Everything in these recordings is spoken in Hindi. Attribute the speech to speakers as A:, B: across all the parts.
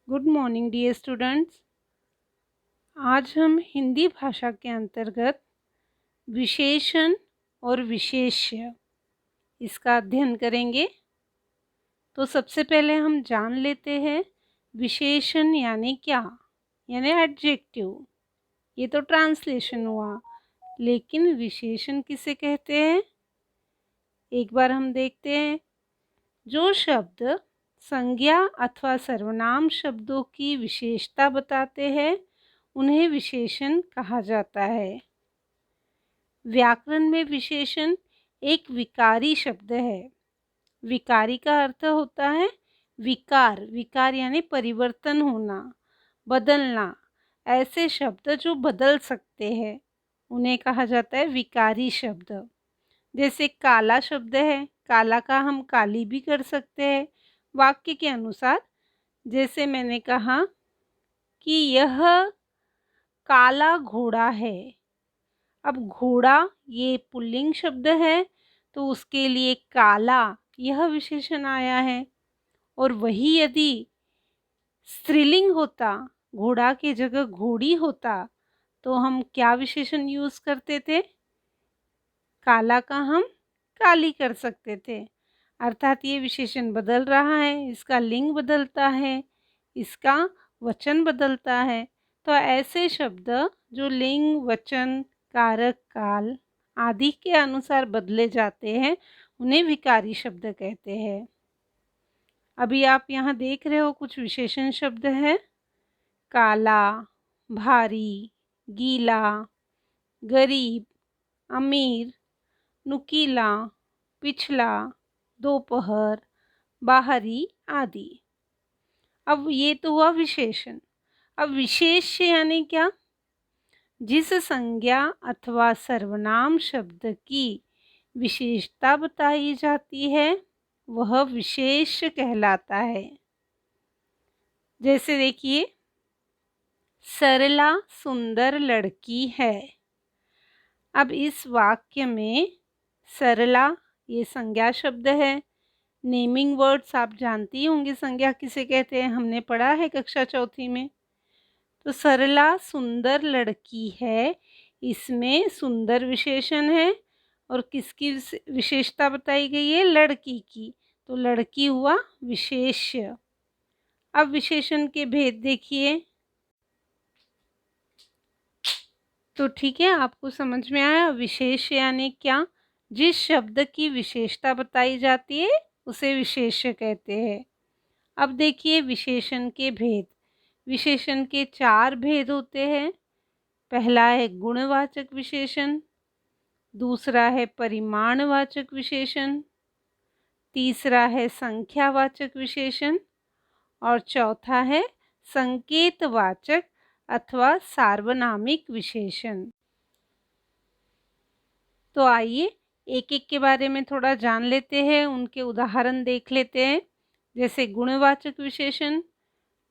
A: Good morning dear students. आज हम हिंदी भाषा के अंतर्गत विशेषण और विशेष्य इसका अध्ययन करेंगे। तो सबसे पहले हम जान लेते हैं विशेषण यानी क्या, यानी एडजेक्टिव। ये तो ट्रांसलेशन हुआ, लेकिन विशेषण किसे कहते हैं एक बार हम देखते हैं। जो शब्द संज्ञा अथवा सर्वनाम शब्दों की विशेषता बताते हैं उन्हें विशेषण कहा जाता है। व्याकरण में विशेषण एक विकारी शब्द है। विकारी का अर्थ होता है विकार, विकार यानी परिवर्तन होना, बदलना। ऐसे शब्द जो बदल सकते हैं उन्हें कहा जाता है विकारी शब्द। जैसे काला शब्द है, काला का हम काली भी कर सकते हैं वाक्य के अनुसार। जैसे मैंने कहा कि यह काला घोड़ा है। अब घोड़ा ये पुल्लिंग शब्द है तो उसके लिए काला यह विशेषण आया है। और वही यदि स्त्रीलिंग होता, घोड़ा की जगह घोड़ी होता, तो हम क्या विशेषण यूज़ करते थे? काला का हम काली कर सकते थे। अर्थात ये विशेषण बदल रहा है, इसका लिंग बदलता है, इसका वचन बदलता है। तो ऐसे शब्द जो लिंग, वचन, कारक, काल आदि के अनुसार बदले जाते हैं उन्हें विकारी शब्द कहते हैं। अभी आप यहाँ देख रहे हो कुछ विशेषण शब्द हैं। काला, भारी, गीला, गरीब, अमीर, नुकीला, पिछला, दोपहर, बाहरी आदि। अब ये तो हुआ विशेषण। अब विशेष्य यानी क्या? जिस संज्ञा अथवा सर्वनाम शब्द की विशेषता बताई जाती है वह विशेष कहलाता है। जैसे देखिए, सरला सुंदर लड़की है। अब इस वाक्य में सरला ये संज्ञा शब्द है। नेमिंग वर्ड्स आप जानती होंगी संज्ञा किसे कहते हैं, हमने पढ़ा है कक्षा चौथी में। तो सरला सुंदर लड़की है, इसमें सुंदर विशेषण है और किसकी विशेषता बताई गई है? लड़की की। तो लड़की हुआ विशेष्य। अब विशेषण के भेद देखिए। तो ठीक है, आपको समझ में आया विशेष्य यानी क्या? जिस शब्द की विशेषता बताई जाती है उसे विशेष्य कहते हैं। अब देखिए विशेषण के भेद। विशेषण के 4 भेद होते हैं। पहला है गुणवाचक विशेषण, दूसरा है परिमाणवाचक विशेषण, तीसरा है संख्यावाचक विशेषण और चौथा है संकेतवाचक अथवा सार्वनामिक विशेषण। तो आइए एक एक के बारे में थोड़ा जान लेते हैं, उनके उदाहरण देख लेते हैं। जैसे गुणवाचक विशेषण,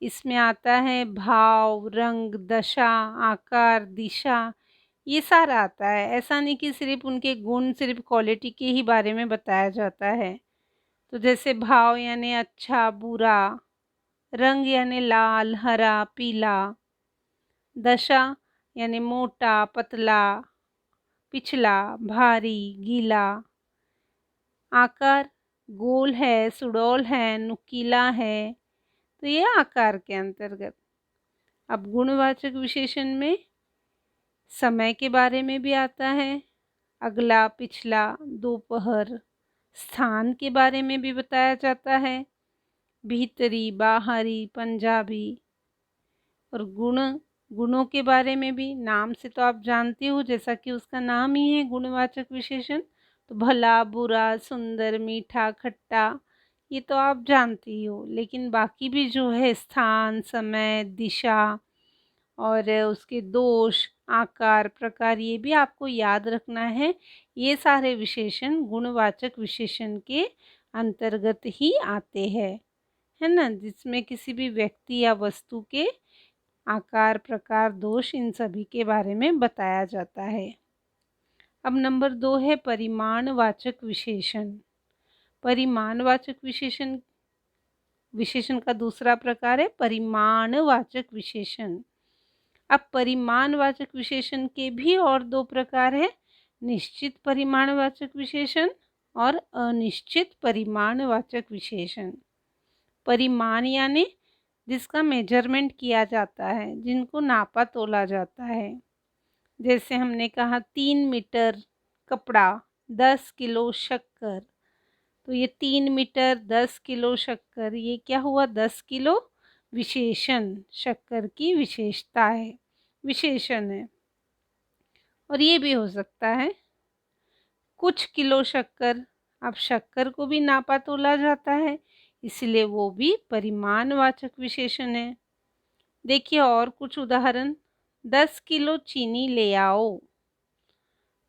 A: इसमें आता है भाव, रंग, दशा, आकार, दिशा, ये सारा आता है। ऐसा नहीं कि सिर्फ उनके गुण, सिर्फ क्वालिटी के ही बारे में बताया जाता है। तो जैसे भाव यानी अच्छा, बुरा, रंग यानी लाल, हरा, पीला, दशा यानी मोटा, पतला, पिछला, भारी, गीला, आकार गोल है, सुडौल है, नुकीला है, तो ये आकार के अंतर्गत। अब गुणवाचक विशेषण में समय के बारे में भी आता है, अगला, पिछला, दोपहर, स्थान के बारे में भी बताया जाता है, भीतरी, बाहरी, पंजाबी। और गुणों के बारे में भी, नाम से तो आप जानते हो, जैसा कि उसका नाम ही है गुणवाचक विशेषण। तो भला, बुरा, सुंदर, मीठा, खट्टा, ये तो आप जानती हो। लेकिन बाकी भी जो है स्थान, समय, दिशा और उसके दोष, आकार, प्रकार, ये भी आपको याद रखना है। ये सारे विशेषण गुणवाचक विशेषण के अंतर्गत ही आते हैं, है ना, जिसमें किसी भी व्यक्ति या वस्तु के आकार, प्रकार, दोष, इन सभी के बारे में बताया जाता है। अब नंबर 2 है परिमाणवाचक विशेषण। परिमाणवाचक विशेषण विशेषण का दूसरा प्रकार है परिमाणवाचक विशेषण। अब परिमाणवाचक विशेषण के भी और दो प्रकार है, निश्चित परिमाणवाचक विशेषण और अनिश्चित परिमाणवाचक विशेषण। परिमाण यानी जिसका मेजरमेंट किया जाता है, जिनको नापा तोला जाता है। जैसे हमने कहा 3 मीटर कपड़ा, 10 किलो शक्कर, तो ये 3 मीटर 10 किलो शक्कर, ये क्या हुआ 10 किलो विशेषण, शक्कर की विशेषता है, विशेषण है। और ये भी हो सकता है कुछ किलो शक्कर, अब शक्कर को भी नापा तोला जाता है, इसलिए वो भी परिमाणवाचक विशेषण है। देखिए और कुछ उदाहरण, 10 किलो चीनी ले आओ,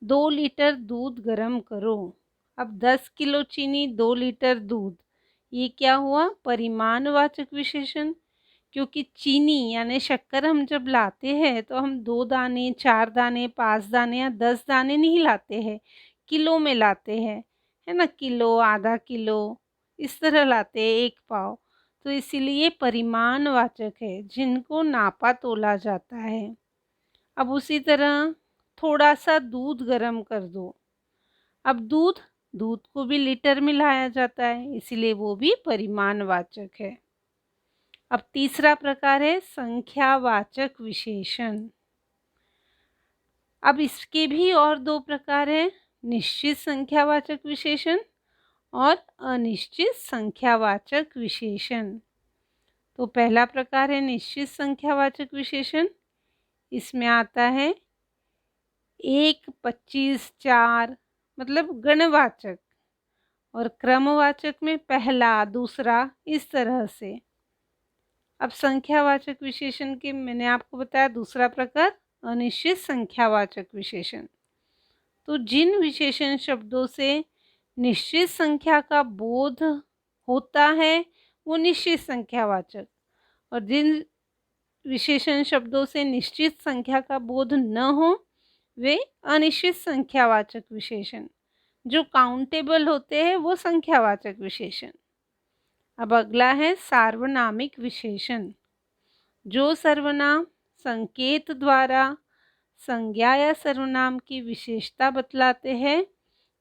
A: 2 लीटर दूध गर्म करो। अब 10 किलो चीनी, 2 लीटर दूध, ये क्या हुआ परिमाणवाचक विशेषण, क्योंकि चीनी यानी शक्कर हम जब लाते हैं तो हम 2 दाने, 4 दाने, 5 दाने या 10 दाने नहीं लाते हैं, किलो में लाते हैं, है ना, किलो, आधा किलो, इस तरह लाते हैं, 1 पाव। तो इसीलिए परिमाणवाचक है, जिनको नापा तोला जाता है। अब उसी तरह थोड़ा सा दूध गर्म कर दो। अब दूध को भी लीटर में लाया जाता है, इसीलिए वो भी परिमाणवाचक है। अब तीसरा प्रकार है संख्यावाचक विशेषण। अब इसके भी और दो प्रकार हैं, निश्चित संख्यावाचक विशेषण और अनिश्चित संख्यावाचक विशेषण। तो पहला प्रकार है निश्चित संख्यावाचक विशेषण। इसमें आता है 1, 25, 4, मतलब गणवाचक, और क्रमवाचक में पहला, दूसरा, इस तरह से। अब संख्यावाचक विशेषण के मैंने आपको बताया दूसरा प्रकार अनिश्चित संख्यावाचक विशेषण। तो जिन विशेषण शब्दों से निश्चित संख्या का बोध होता है वो निश्चित संख्यावाचक, और जिन विशेषण शब्दों से निश्चित संख्या का बोध न हो वे अनिश्चित संख्यावाचक विशेषण। जो काउंटेबल होते हैं वो संख्यावाचक विशेषण। अब अगला है सार्वनामिक विशेषण। जो सर्वनाम संकेत द्वारा संज्ञा या सर्वनाम की विशेषता बतलाते हैं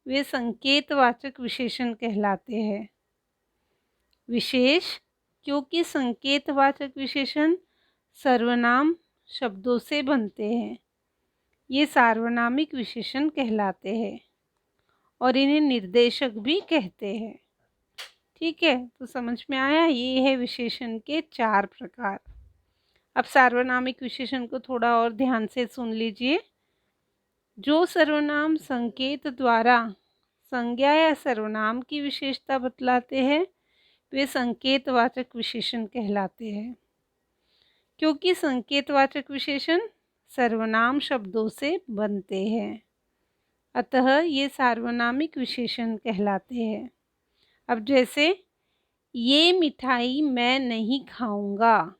A: वे संकेतवाचक विशेषण कहलाते हैं। विशेष, क्योंकि संकेतवाचक विशेषण सर्वनाम शब्दों से बनते हैं, ये सार्वनामिक विशेषण कहलाते हैं और इन्हें निर्देशक भी कहते हैं। ठीक है, तो समझ में आया, ये है विशेषण के 4 प्रकार। अब सार्वनामिक विशेषण को थोड़ा और ध्यान से सुन लीजिए। जो सर्वनाम संकेत द्वारा संज्ञा या सर्वनाम की विशेषता बतलाते हैं वे संकेतवाचक विशेषण कहलाते हैं। क्योंकि संकेतवाचक विशेषण सर्वनाम शब्दों से बनते हैं, अतः ये सार्वनामिक विशेषण कहलाते हैं। अब जैसे ये मिठाई मैं नहीं खाऊंगा,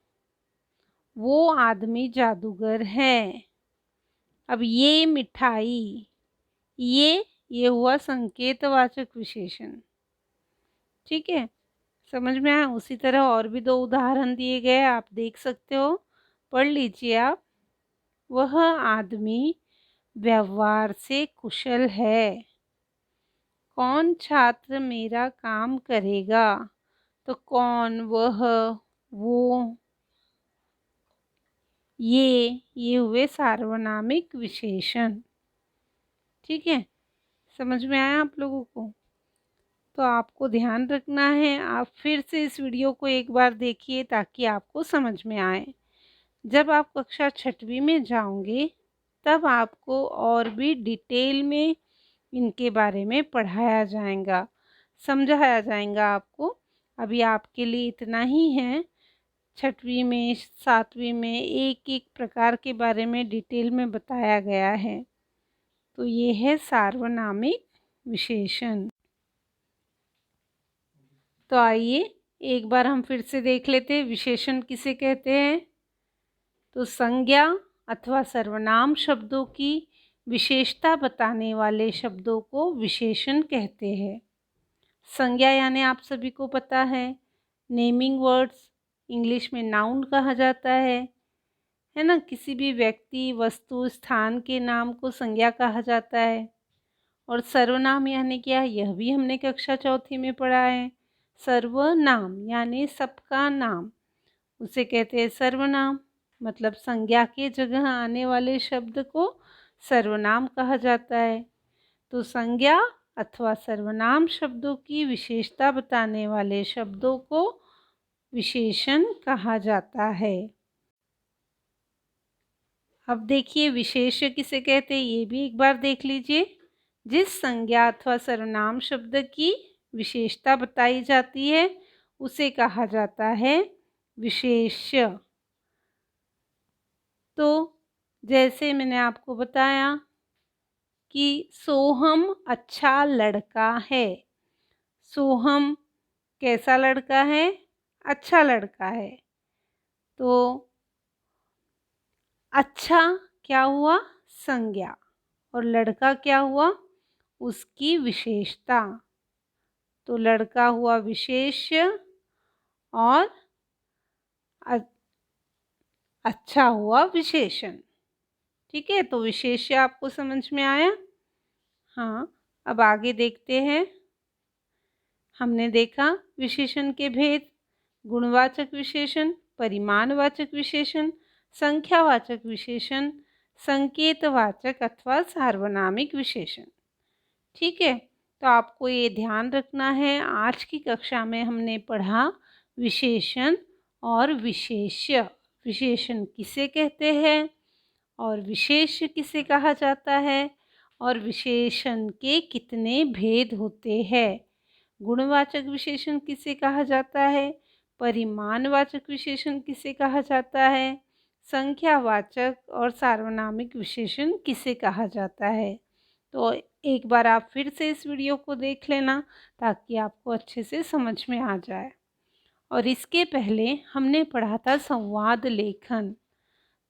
A: वो आदमी जादूगर है। अब ये मिठाई, ये हुआ संकेतवाचक विशेषण। ठीक है, समझ में आया। उसी तरह और भी 2 उदाहरण दिए गए, आप देख सकते हो, पढ़ लीजिए आप। वह आदमी व्यवहार से कुशल है। कौन छात्र मेरा काम करेगा, तो कौन, वह, वो, ये हुए सार्वनामिक विशेषण। ठीक है, समझ में आया आप लोगों को। तो आपको ध्यान रखना है, आप फिर से इस वीडियो को एक बार देखिए ताकि आपको समझ में आए। जब आप कक्षा 6वीं में जाओगे तब आपको और भी डिटेल में इनके बारे में पढ़ाया जाएगा, समझाया जाएगा आपको। अभी आपके लिए इतना ही है। 6वीं में, 7वीं में एक एक प्रकार के बारे में डिटेल में बताया गया है। तो ये है सार्वनामिक विशेषण। तो आइए एक बार हम फिर से देख लेते हैं विशेषण किसे कहते हैं। तो संज्ञा अथवा सर्वनाम शब्दों की विशेषता बताने वाले शब्दों को विशेषण कहते हैं। संज्ञा यानी आप सभी को पता है नेमिंग वर्ड्स, इंग्लिश में नाउन कहा जाता है ना। किसी भी व्यक्ति, वस्तु, स्थान के नाम को संज्ञा कहा जाता है। और सर्वनाम यानी क्या, यह भी हमने कक्षा चौथी में पढ़ा है। सर्वनाम यानी सबका नाम, उसे कहते हैं सर्वनाम। मतलब संज्ञा के जगह आने वाले शब्द को सर्वनाम कहा जाता है। तो संज्ञा अथवा सर्वनाम शब्दों की विशेषता बताने वाले शब्दों को विशेषण कहा जाता है। अब देखिए विशेष्य किसे कहते हैं, ये भी एक बार देख लीजिए। जिस संज्ञा अथवा सर्वनाम शब्द की विशेषता बताई जाती है उसे कहा जाता है विशेष्य। तो जैसे मैंने आपको बताया कि सोहम अच्छा लड़का है। सोहम कैसा लड़का है, अच्छा लड़का है। तो अच्छा क्या हुआ, संज्ञा, और लड़का क्या हुआ, उसकी विशेषता। तो लड़का हुआ विशेष्य और अच्छा हुआ विशेषण। ठीक है, तो विशेष्य आपको समझ में आया। हाँ, अब आगे देखते हैं। हमने देखा विशेषण के भेद, गुणवाचक विशेषण, परिमाणवाचक विशेषण, संख्यावाचक विशेषण, संकेतवाचक अथवा सार्वनामिक विशेषण। ठीक है, तो आपको ये ध्यान रखना है, आज की कक्षा में हमने पढ़ा विशेषण और विशेष्य। विशेषण किसे कहते हैं और विशेष्य किसे कहा जाता है, और विशेषण के कितने भेद होते हैं। गुणवाचक विशेषण किसे कहा जाता है, परिमाणवाचक विशेषण किसे कहा जाता है, संख्यावाचक और सार्वनामिक विशेषण किसे कहा जाता है। तो एक बार आप फिर से इस वीडियो को देख लेना ताकि आपको अच्छे से समझ में आ जाए। और इसके पहले हमने पढ़ा था संवाद लेखन,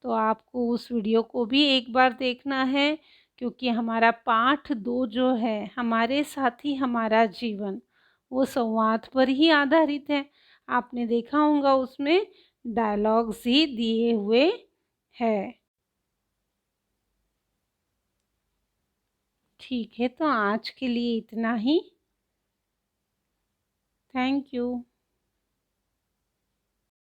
A: तो आपको उस वीडियो को भी एक बार देखना है, क्योंकि हमारा पाठ 2 जो है, हमारे साथ ही हमारा जीवन, वो संवाद पर ही आधारित है। आपने देखा होगा उसमें डायलॉग्स ही दिए हुए हैं। ठीक है, तो आज के लिए इतना ही। Thank you.